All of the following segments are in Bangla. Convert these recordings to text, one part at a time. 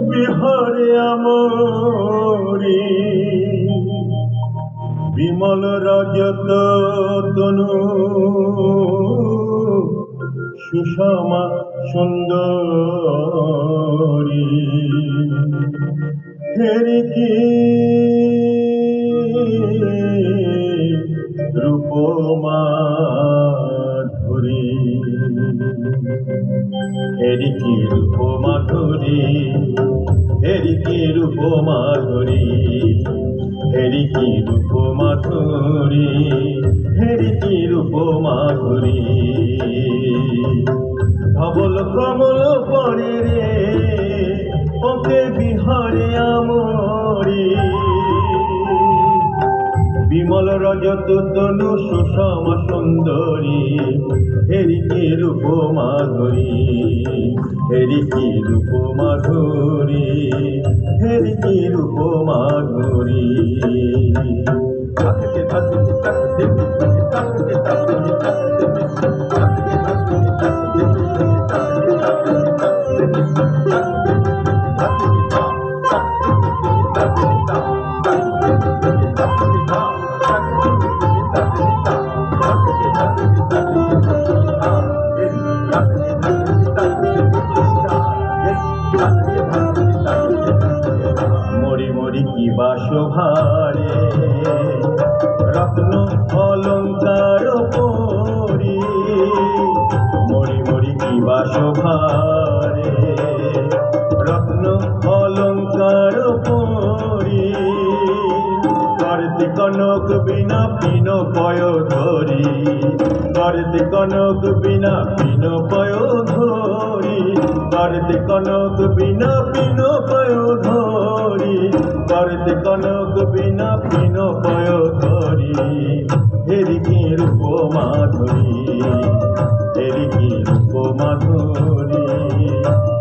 বিহারে আমরি বিমল রজত তনু সুষমা সুন্দরী হেরি কি রূপমাধুরী হেরি কি রূপমাধুরী হেরি কি রূপমাধুরী হেরি কি রূপমাধুরী হেরি কি রূপমাধুরী ধবল কমল পরে রে ওকে বিহারে আমরি বিমল রজত তনু সুষমা সুন্দরী হেরি কি রূপমাধুরী হেরি কি রূপমাধুরী হেরি কি রূপমাধুরী থাকতে থাকতে থাকতে থাকতে থাকতে মরি মরি কি বাসভারে রত্ন অলঙ্কার পরি মরি মরি কি বাসভারে রত্ন অলঙ্কার পরি করতে কনক বিনা পিন পয় ধরি করতে কনক বিনা পিন পয় ধরি করতে কনক বিনা পিন পয় ধরি করতে কনক বিনা পিন পয় ধরি হেরি কি রূপমাধুরী হেরি কি রূপমাধুরী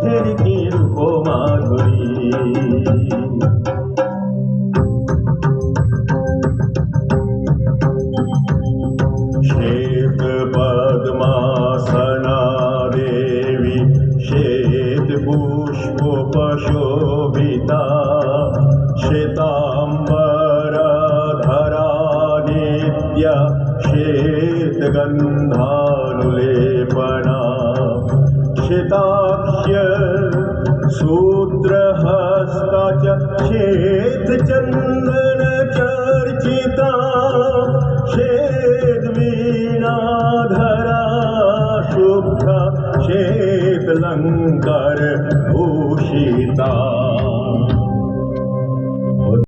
হেরি কি রূপমাধুরী श्वेत पद्मासना देवी श्वेत पुष्पोपशोभिता श्वेताम्बरधरा नित्या श्वेत गन्धानुलेपना श्वेताक्ष सूत्रहस्ता च श्वेत चन्दन चर्चिता श्वेत वीणाधरा शुभ्रा श्वेत लंकर भूषिता।